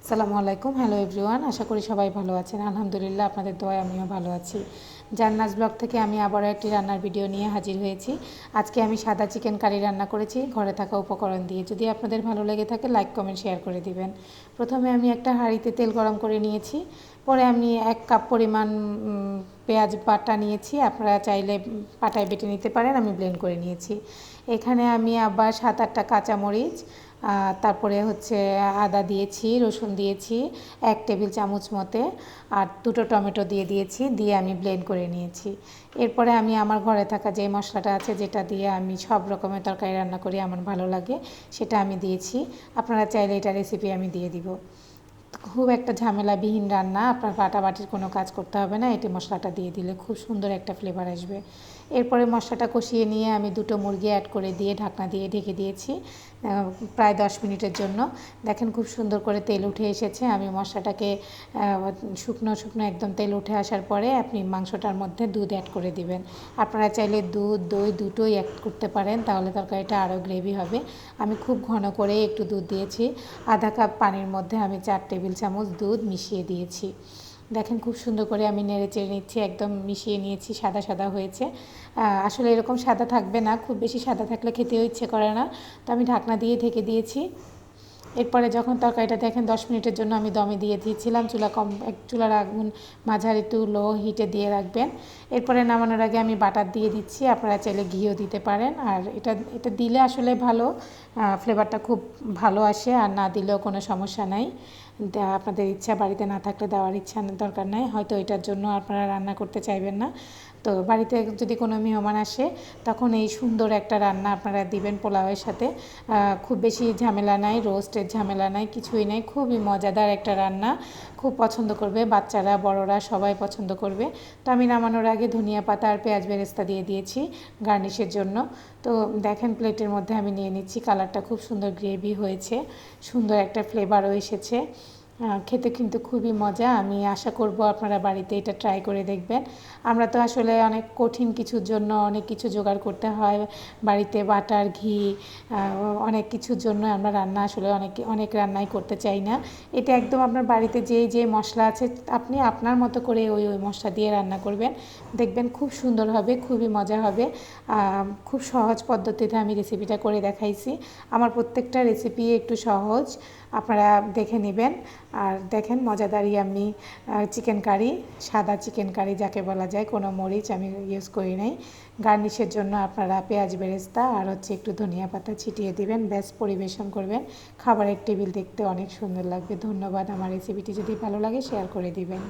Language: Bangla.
আসসালামু আলাইকুম। হ্যালো এভরিওয়ান, আশা করি সবাই ভালো আছেন। আলহামদুলিল্লাহ, আপনাদের দোয়ায় আমিও ভালো আছি। জান্নাজ ব্লগ থেকে আমি আবারও একটি রান্নার ভিডিও নিয়ে হাজির হয়েছি। আজকে আমি সাদা চিকেন কারি রান্না করেছি ঘরে থাকা উপকরণ দিয়ে। যদি আপনাদের ভালো লেগে থাকে লাইক কমেন্ট শেয়ার করে দিবেন। প্রথমে আমি একটা হাঁড়িতে তেল গরম করে নিয়েছি। পরে আমি 1 কাপ পরিমাণ পেঁয়াজ বাটা নিয়েছি। আপনারা চাইলে পাটায় বেটে নিতে পারেন, আমি ব্লেন্ড করে নিয়েছি। এখানে আমি আবার 7-8টা কাঁচামরিচ, তারপরে হচ্ছে আদা দিয়েছি, রসুন দিয়েছি 1 টেবিল চামচ মতে, আর 2টো টমেটো দিয়েছি, দিয়ে আমি ব্লেন্ড করে নিয়েছি। এরপরে আমি আমার ঘরে থাকা যে মশলাটা আছে, যেটা দিয়ে আমি সব রকমের তরকারি রান্না করি আমার ভালো লাগে, সেটা আমি দিয়েছি। আপনারা চাইলে এটা রেসিপি আমি দিয়ে দিব। খুব একটা ঝামেলাবিহীন রান্না, আপনার বাটাবাটির কোনো কাজ করতে হবে না। এটি মশলাটা দিয়ে দিলে খুব সুন্দর একটা ফ্লেভার আসবে। এরপরে মশলাটা কষিয়ে নিয়ে আমি 2টো মুরগি অ্যাড করে দিয়ে ঢাকনা দিয়ে ঢেকে দিয়েছি প্রায় 10 মিনিটের জন্য। দেখেন খুব সুন্দর করে তেল উঠে এসেছে। আমি মশলাটাকে শুকনো শুকনো একদম তেল উঠে আসার পরে আপনি মাংসটার মধ্যে দুধ অ্যাড করে দিবেন। আপনারা চাইলে দুধ দই দুটোই অ্যাড করতে পারেন, তাহলে তরকারিটা আরও গ্রেভি হবে। আমি খুব ঘন করে একটু দুধ দিয়েছি। আধা কাপ পানির মধ্যে আমি 4 টেবিল চামচ দুধ মিশিয়ে দিয়েছি। দেখেন খুব সুন্দর করে আমি নেড়ে চেড়ে নিচ্ছি, একদম মিশিয়ে নিয়েছি। সাদা সাদা হয়েছে। আসলে এরকম সাদা থাকবে না, খুব বেশি সাদা থাকলে খেতেও ইচ্ছে করে না। তো আমি ঢাকনা দিয়ে ঢেকে দিয়েছি। এরপরে যখন তরকারিটা দেখেন 10 মিনিটের জন্য আমি দমে দিয়ে দিয়েছিলাম। চুলার আগুন মাঝারি টু লো হিটে দিয়ে রাখবেন। এরপরে নামানোর আগে আমি বাটার দিয়ে দিচ্ছি। আপনারা চাইলে ঘিও দিতে পারেন। আর এটা দিলে আসলে ভালো, ফ্লেভারটা খুব ভালো আসে। আর না দিলেও কোনো সমস্যা নাই, আপনাদের ইচ্ছা, বাড়িতে না থাকলে দেওয়ার ইচ্ছা দরকার নাই, হয়তো এটার জন্য আপনারা রান্না করতে চাইবেন না। তো বাড়িতে যদি কোনো মেহমান আসে, তখন এই সুন্দর একটা রান্না আপনারা দিবেন পোলাওয়ের সাথে। খুব বেশি ঝামেলা নাই, রোস্টের ঝামেলা নাই, কিছুই নাই। খুবই মজাদার একটা রান্না, খুব পছন্দ করবে বাচ্চারা বড়রা সবাই পছন্দ করবে। তো আমি নামানোর আগে ধনিয়া পাতা আর পেঁয়াজ বেরেস্তা দিয়ে দিয়েছি গার্নিশের জন্য। তো দেখেন প্লেটের মধ্যে আমি নিয়ে নিচ্ছি। কালারটা খুব সুন্দর গ্রেভি হয়েছে, সুন্দর একটা ফ্লেভারও এসেছে। খেতে কিন্তু খুবই মজা। আমি আশা করব আপনারা বাড়িতে এটা ট্রাই করে দেখবেন। আমরা তো আসলে অনেক কঠিন কিছুর জন্য অনেক কিছু জোগাড় করতে হয় বাড়িতে, বাটার ঘি, অনেক কিছুর জন্য আমরা রান্না আসলে অনেক রান্নাই করতে চাই না। এটা একদম আপনার বাড়িতে যে মশলা আছে আপনি আপনার মতো করে ওই মশলা দিয়ে রান্না করবেন, দেখবেন খুব সুন্দর হবে, খুবই মজা হবে। খুব সহজ পদ্ধতিতে আমি রেসিপিটা করে দেখাইছি। আমার প্রত্যেকটা রেসিপি একটু সহজ, আপনারা দেখে নেবেন। আর দেখেন মজাদারি আমি চিকেন কারি, সাদা চিকেন কারি যাকে বলা যায়, কোনো মরিচ আমি ইউজ করি নাই। গার্নিশের জন্য আপনারা পেঁয়াজ বেরেস্তা আর হচ্ছে একটু ধনিয়া পাতা ছিটিয়ে দিবেন, ব্যাস পরিবেশন করবেন। খাবারের টেবিল দেখতে অনেক সুন্দর লাগবে। ধন্যবাদ। আমার রেসিপিটি যদি ভালো লাগে শেয়ার করে দিবেন।